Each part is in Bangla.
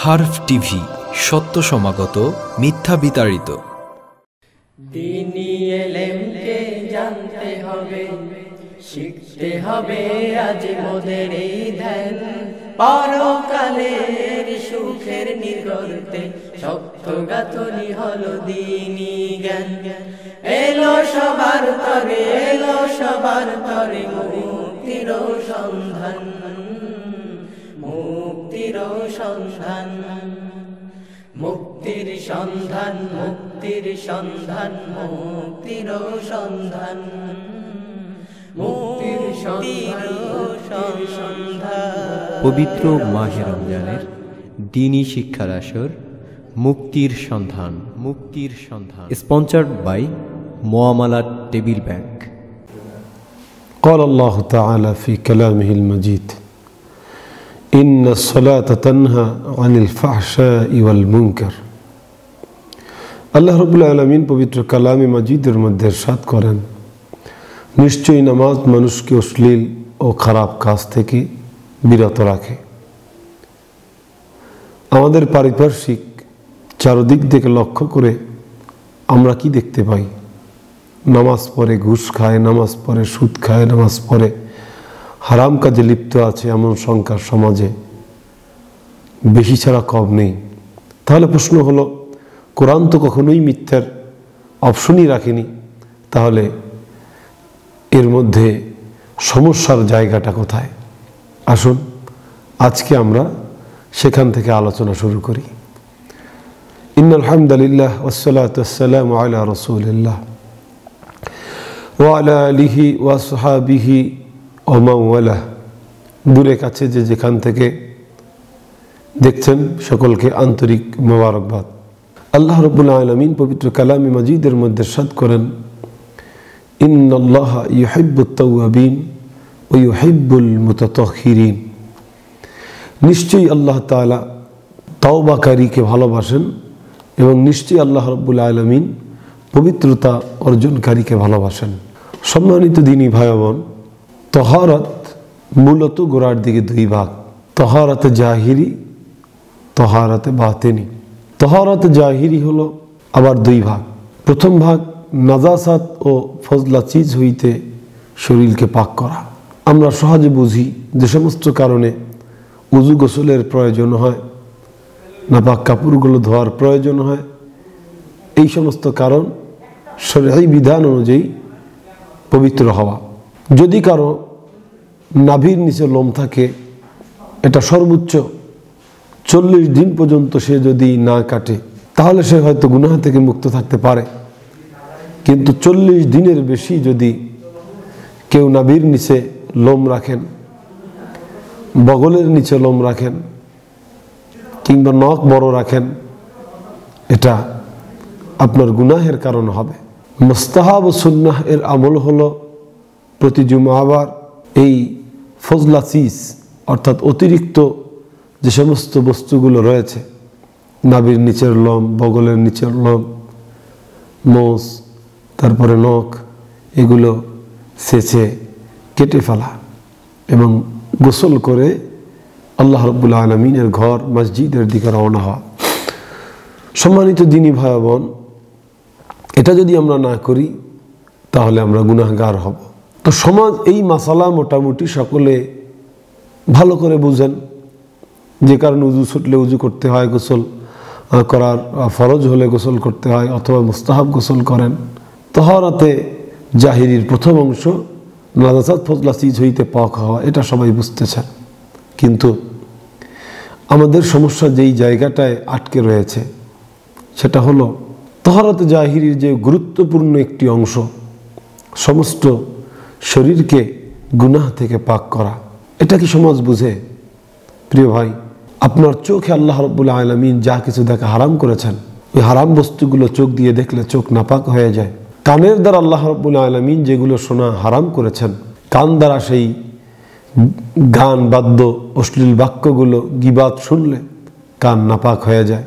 হারফ টিভি, সত্য সমাগত, মিথ্যা বিতাড়িত। দ্বীনি ইলমকে জানতে হবে, শিখতে হবে আজ মোদের এই ধ্যান। পরকালের সুখের নিগর্তে শক্ত গাঁথনি হলো দ্বীনি জ্ঞান। এলো সবার তরে, এলো সবার তরে মুক্তির সন্ধান, মুক্তির সন্ধান, মুক্তির সন্ধান, মুক্তির সন্ধান, মুক্তির সন্ধান, মুক্তির সন্ধান। পবিত্র মাহে রমজানের দ্বীনি শিক্ষার আসর মুক্তির সন্ধান, মুক্তির সন্ধান, স্পন্সর্ড বাই মুআমালাত টেবিল ব্যাংক। قال الله تعالى في كلامه المجيد إن الصلاة تنهى عن الفحشاء والمنكر। আল্লাহ রাব্বুল আলামিন পবিত্র কালামে মাজিদের মধ্যে ইরশাদ করেন, নিশ্চয়ই নামাজ মানুষকে অশ্লীল ও খারাপ কাজ থেকে বিরত রাখে। আমাদের পারিপার্শ্বিক চারদিক থেকে লক্ষ্য করে আমরা কি দেখতে পাই? নামাজ পড়ে ঘুষ খায়, নামাজ পড়ে সুদ খায়, নামাজ পড়ে হারাম কাজে লিপ্ত আছে এমন সংখ্যা সমাজে বেশি ছাড়া কম নেই। তাহলে প্রশ্ন হলো, কোরআন তো কখনোই মিথ্যার অপশনই রাখেনি, তাহলে এর মধ্যে সমস্যার জায়গাটা কোথায়? আসুন আজকে আমরা সেখান থেকে আলোচনা শুরু করি। ইন্নাল হামদুলিল্লাহ ওয়াসসালাতু ওয়াসসালামু আলা রাসূলিল্লাহ ওয়া আলা আলিহি ওয়া আসহাবিহি ওয়া মান ওয়ালাহ। দূরে কাছে যে যেখান থেকে দেখছেন সকলকে আন্তরিক মোবারকবাদ। আল্লাহ রাব্বুল আলামিন পবিত্র কালামে মাজিদের মধ্যে ইরশাদ করেন, ইন্নাল্লাহা ইউহিব্বুত তাওয়াবিন ওয়া ইউহিব্বুল মুতাতাহহিরিন। নিশ্চয়ই আল্লাহ তাআলা তাওবাকারীকে ভালোবাসেন এবং নিশ্চয়ই আল্লাহ রাব্বুল আলামিন পবিত্রতা অর্জনকারীকে ভালোবাসেন। সম্মানিত দ্বীনি ভাই বোন, তাহারাত মূলত গোড়ার দিকে দুই ভাগ, তাহারাতে জাহিরি, তাহারাতে বাতিনি। তাহারাতে জাহিরি হলো আবার দুই ভাগ। প্রথম ভাগ নাজাসাত ও ফজলা চিজ হইতে শরীরকে পাক করা। আমরা সহজে বুঝি যে সমস্ত কারণে উযু গোসলের প্রয়োজন হয়, নাপাক কাপড়গুলো ধোয়ার প্রয়োজন হয়, এই সমস্ত কারণ শরঈ বিধান অনুযায়ী পবিত্র হওয়া। যদি কারো নাভির নিচে লোম থাকে, এটা সর্বোচ্চ 40 দিন পর্যন্ত সে যদি না কাটে তাহলে সে হয়তো গুনাহ থেকে মুক্ত থাকতে পারে। কিন্তু 40 দিনের বেশি যদি কেউ নাভির নিচে লোম রাখেন, বগলের নিচে লোম রাখেন কিংবা নখ বড় রাখেন, এটা আপনার গুনাহের কারণ হবে। মুস্তাহাব ও সুন্নাহ এর আমল হলো প্রতি জুমাবার এই ফজলা চিজ অর্থাৎ অতিরিক্ত যে সমস্ত বস্তুগুলো রয়েছে, নাভির নিচের লোম, বগলের নিচের লোম, মোষ, তারপরে নখ, এগুলো ছেঁচে কেটে ফেলা এবং গোসল করে আল্লাহ রাব্বুল আলামিনের ঘর মসজিদের দিকে রওনা হওয়া। সম্মানিত দ্বীনি ভাই বোন, এটা যদি আমরা না করি তাহলে আমরা গুনাহগার হব। তো সমাজ এই মাসালা মোটামুটি সকলে ভালো করে বুঝেন, যে কারণে উযু ছুটলে উযু করতে হয়, গোসল করার ফরজ হলে গোসল করতে হয়, অথবা মুস্তাহাব গোসল করেন। তাহারাতে জাহিরির প্রথম অংশ নাজাসাত ফজলা চিজ হইতে পাক হওয়া, এটা সবাই বুঝতেছেন। কিন্তু আমাদের সমস্যা যেই জায়গাটায় আটকে রয়েছে সেটা হলো তাহারাতে জাহিরির যে গুরুত্বপূর্ণ একটি অংশ, সমস্ত শরীরকে গুনাহ থেকে পাক করা, এটা কি সমাজ বুঝে? প্রিয় ভাই, আপনার চোখে আল্লাহ রাব্বুল আলামিন যা কিছু দেখা হারাম করেছেন, ওই হারাম বস্তুগুলো চোখ দিয়ে দেখলে চোখ নাপাক হয়ে যায়। কানের দ্বারা আল্লাহ রাব্বুল আলামিন যেগুলো শোনা হারাম করেছেন, কান দ্বারা সেই গান বাদ্য অশ্লীল বাক্যগুলো গীবাত শুনলে কান নাপাক হয়ে যায়।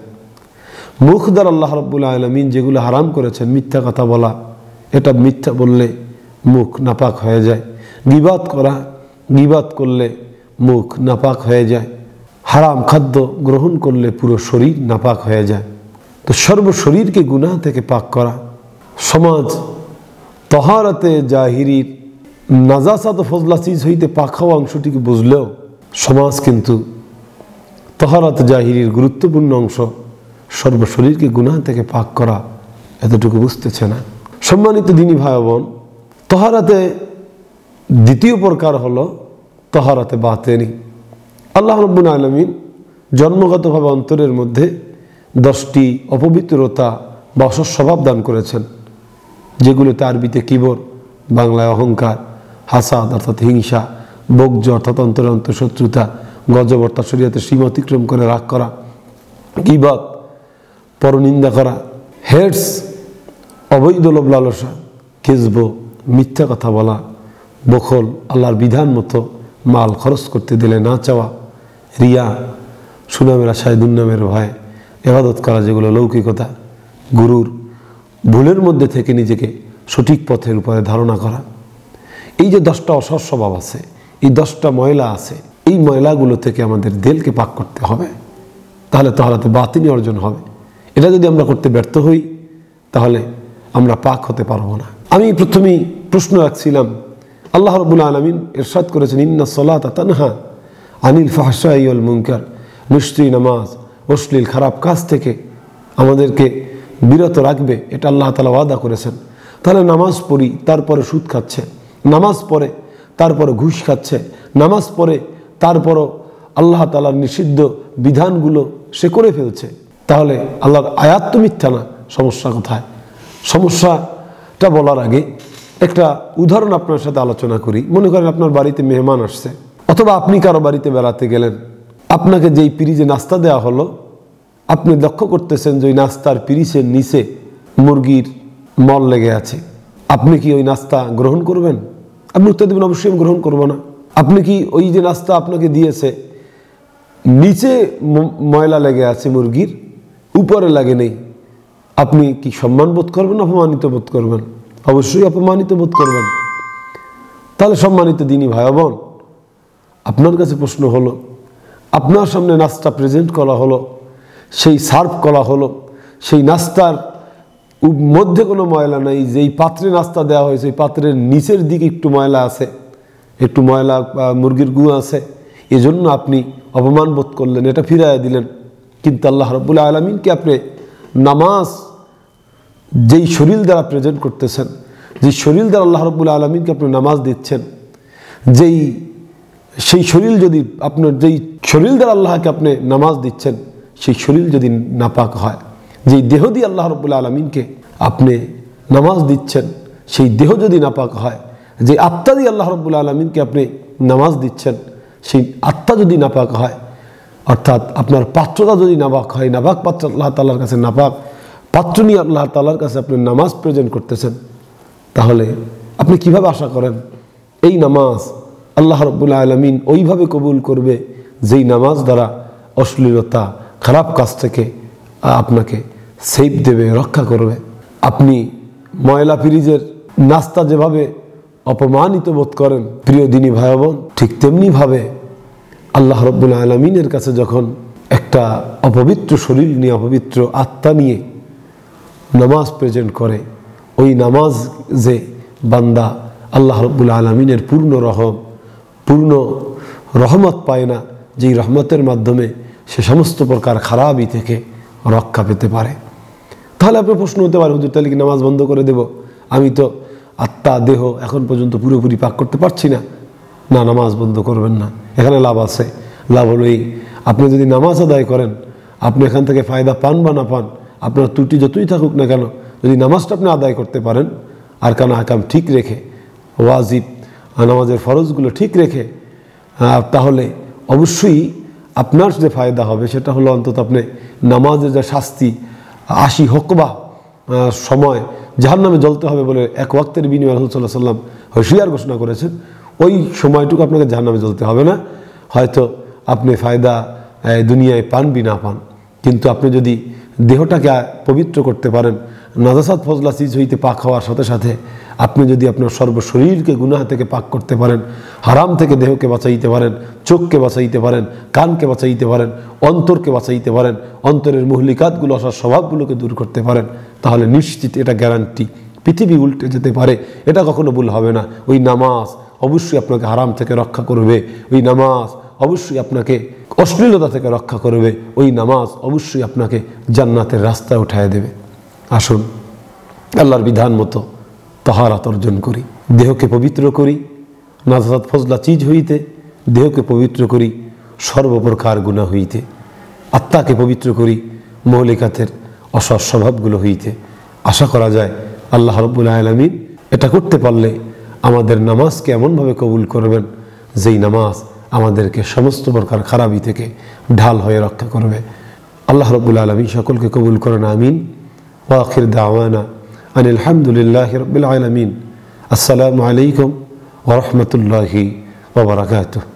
মুখ দ্বারা আল্লাহ রাব্বুল আলামিন যেগুলো হারাম করেছেন, মিথ্যা কথা বলা, এটা মিথ্যা বললে মুখ নাপাক হয়ে যায়। গীবাত করা, গীবাত করলে মুখ নাপাক হয়ে যায়। হারাম খাদ্য গ্রহণ করলে পুরো শরীর নাপাক হয়ে যায়। তো সর্বশরীরকে গুনাহ থেকে পাক করা, সমাজ তহারাতে জাহিরির নাজাসাত ফজলা চিজ হইতে পাক হওয়া অংশটিকে বুঝলেও সমাজ কিন্তু তহারাত জাহিরির গুরুত্বপূর্ণ অংশ সর্বশরীরকে গুনাহ থেকে পাক করা এতটুকু বুঝতেছে না। সম্মানিত দিনী ভাই বোন, তহারাতে দ্বিতীয় প্রকার হলো তহারাতে বাতেনি। আল্লাহ রাব্বুল আলামিন জন্মগতভাবে অন্তরের মধ্যে 10টি অপবিত্রতা বা অসৎস্বভাব দান করেছেন, যেগুলোতে আরবিতে কিবর, বাংলায় অহংকার, হাসাদ অর্থাৎ হিংসা, বগজ অর্থাৎ অন্তরে অন্তঃশত্রুতা, গজব অর্থাৎ শরীয়তের সীমা অতিক্রম করে রাগ করা, গীবত পরনিন্দা করা, হেডস অবৈধ লোভ লালসা, কিজব মিথ্যা কথা বলা, বখল আল্লাহর বিধান মতো মাল খরচ করতে দিলে না চাওয়া, রিয়া সুনামের আশায় দুর্নামের ভয়, ইবাদত করা যেগুলো লৌকিকতা, গুরুর, ভুলের মধ্যে থেকে নিজেকে সঠিক পথের উপরে ধারণা করা। এই যে 10টা অসৎ স্বভাব আছে, এই 10টা ময়লা আছে, এই ময়লাগুলো থেকে আমাদের দিলকে পাক করতে হবে, তাহলে তহারাতে বাতিনি অর্জন হবে। এটা যদি আমরা করতে ব্যর্থ হই তাহলে আমরা পাক হতে পারবো না। আমি প্রথমেই প্রশ্ন রাখছিলাম, আল্লাহ রাব্বুল আলামিন ইরশাদ করেছেন ইন্নাস সালাতা তানহা আনিল ফাহশাই ওয়াল মুনকার, নিশ্চয়ই নামাজ অশ্লীল খারাপ কাজ থেকে আমাদেরকে বিরত রাখবে, এটা আল্লাহ তাআলা ওয়াদা করেছেন। তাহলে নামাজ পড়ি তারপরে সুদ খাচ্ছে, নামাজ পড়ে তারপরে ঘুষ খাচ্ছে, নামাজ পড়ে তারপরও আল্লাহ তাআলার নিষিদ্ধ বিধানগুলো সে করে ফেলছে, তাহলে আল্লাহর আয়াত তো মিথ্যা না, সমস্যা কোথায়? সমস্যাটা বলার আগে একটা উদাহরণ আপনার সাথে আলোচনা করি। মনে করেন আপনার বাড়িতে মেহমান আসছে, অথবা আপনি কারো বাড়িতে বেড়াতে গেলেন, আপনাকে যেই পিরিজে নাস্তা দেওয়া হলো, আপনি লক্ষ্য করতেছেন যে ওই নাস্তার পিরিজের নিচে মুরগির মল লেগে আছে। আপনি কি ওই নাস্তা গ্রহণ করবেন? আপনি উত্তর দেবেন অবশ্যই আমি গ্রহণ করবো না। আপনি কি ওই যে নাস্তা আপনাকে দিয়েছে নিচে ময়লা লেগে আছে মুরগির, উপরে লাগে নেই, আপনি কি সম্মান বোধ করবেন, অপমানিত বোধ করবেন? অবশ্যই অপমানিত বোধ করবেন। তাহলে সম্মানিত দিনী ভাই বোন, আপনার কাছে প্রশ্ন হলো, আপনার সামনে নাস্তা প্রেজেন্ট করা হলো, সেই সার্ভ করা হলো, সেই নাস্তার মধ্যে কোনো ময়লা নেই, যেই পাত্রে নাস্তা দেওয়া হয়েছে এই পাত্রের নিচের দিকে একটু ময়লা আছে, একটু ময়লা মুরগির গু আছে, এজন্য আপনি অপমান বোধ করলেন, এটা ফিরাইয়া দিলেন। কিন্তু আল্লাহ রাব্বুল আলামিনকে আপনি নামাজ যেই শরীর দ্বারা প্রেজেন্ট করতেছেন, যেই শরীর দ্বারা আল্লাহ রাব্বুল আলামিনকে আপনি নামাজ দিচ্ছেন, সেই শরীর যদি আপনার যেই শরীর দ্বারা আল্লাহকে আপনি নামাজ দিচ্ছেন সেই শরীর যদি নাপাক হয়, যেই দেহ দিয়ে আল্লাহ রাব্বুল আলামিনকে আপনি নামাজ দিচ্ছেন সেই দেহ যদি নাপাক হয়, যে আত্মা দিয়ে আল্লাহ রাব্বুল আলামিনকে আপনি নামাজ দিচ্ছেন সেই আত্মা যদি নাপাক হয়, অর্থাৎ আপনার পাত্রটা যদি নাপাক হয়, নাপাক পাত্র আল্লাহ তাআলার কাছে নাপাক পাত্র নিয়ে আল্লাহ তাআলার কাছে আপনি নামাজ প্রেজেন্ট করতেছেন, তাহলে আপনি কিভাবে আশা করেন এই নামাজ আল্লাহ রাব্বুল আলামিন ওইভাবে কবুল করবে যেই নামাজ দ্বারা অশ্লীলতা খারাপ কাজ থেকে আপনাকে সেভ দেবে, রক্ষা করবে? আপনি ময়লা ফ্রিজের নাস্তা যেভাবে অপমানিত বোধ করেন প্রিয় দিনী ভাই বোন, ঠিক তেমনিভাবে আল্লাহ রাব্বুল আলামিনের কাছে যখন একটা অপবিত্র শরীর নিয়ে অপবিত্র আত্মা নিয়ে নামাজ প্রেজেন্ট করে, ওই নামাজ যে বান্দা আল্লাহ রাব্বুল আলামিনের পূর্ণ রহমত পায় না, যেই রহমতের মাধ্যমে সে সমস্ত প্রকার খারাপই থেকে রক্ষা পেতে পারে। তাহলে আপনার প্রশ্ন হতে পারে, হুজুর তাহলে কি নামাজ বন্ধ করে দেব? আমি তো আত্মা দেহ এখন পর্যন্ত পুরোপুরি পাক করতে পারছি না। না, নামাজ বন্ধ করবেন না। এখানে লাভ আছে। লাভ হলো এই, আপনি যদি নামাজ আদায় করেন, আপনি এখান থেকে ফায়দা পান বা না পান, আপনার ত্রুটি যতই থাকুক না কেন, যদি নামাজটা আপনি আদায় করতে পারেন, আর কান আকাম ঠিক রেখে, ওয়াজিব নামাজের ফরজগুলো ঠিক রেখে, তাহলে অবশ্যই আপনার যে ফায়দা হবে সেটা হলো অন্তত আপনি নামাজের যা শাস্তি 80 হকবা সময় জাহান্নামে জ্বলতে হবে বলে এক ওয়াক্তের বিনিময়ে রাসূল সাল্লাল্লাহু আলাইহি ওয়াসাল্লাম হুঁশিয়ার ঘোষণা করেছেন, ওই সময়টুকু আপনাকে জাহান্নামে জ্বলতে হবে না। হয়তো আপনি ফায়দা দুনিয়ায় পান বি না পান, কিন্তু আপনি যদি দেহটাকে পবিত্র করতে পারেন, নাজাসাত ফজলা চিজ হইতে পাক হওয়ার সাথে সাথে আপনি যদি আপনার সর্বশরীরকে গুনাহ থেকে পাক করতে পারেন, হারাম থেকে দেহকে বাঁচাইতে পারেন, চোখকে বাঁচাইতে পারেন, কানকে বাঁচাইতে পারেন, অন্তরকে বাঁচাইতে পারেন, অন্তরের মুহলিকাতগুলো, অসার স্বভাবগুলোকে দূর করতে পারেন, তাহলে নিশ্চিত এটা গ্যারান্টি পৃথিবী উল্টে যেতে পারে, এটা কখনো ভুল হবে না। ওই নামাজ অবশ্যই আপনাকে হারাম থেকে রক্ষা করবে, ওই নামাজ অবশ্যই আপনাকে অশ্লীলতা থেকে রক্ষা করবে, ওই নামাজ অবশ্যই আপনাকে জান্নাতের রাস্তায় উঠায় দেবে। আসুন আল্লাহর বিধান মতো তাহারাত অর্জন করি, দেহকে পবিত্র করি নাজাসাত ফজলা চিজ হইতে, দেহকে পবিত্র করি সর্বপ্রকার গুনাহ হইতে, আত্মাকে পবিত্র করি মৌলিকাতের অসৎ স্বভাবগুলো হইতে। আশা করা যায় আল্লাহ রাব্বুল আলামিন এটা করতে পারলে আমাদের নামাজকে এমনভাবে কবুল করবেন যেই নামাজ আমাদেরকে সমস্ত প্রকার খারাপি থেকে ঢাল হয়ে রক্ষা করবে। আল্লাহ রাব্বুল আলামিন সকলকে কবুল করেন, আমিন। ওয়া আখির দাওয়ানা আনিল হামদুলিল্লাহি রাব্বিল আলামিন। আসসালামু আলাইকুম ওয়া রাহমাতুল্লাহি ওয়া বারাকাতুহু।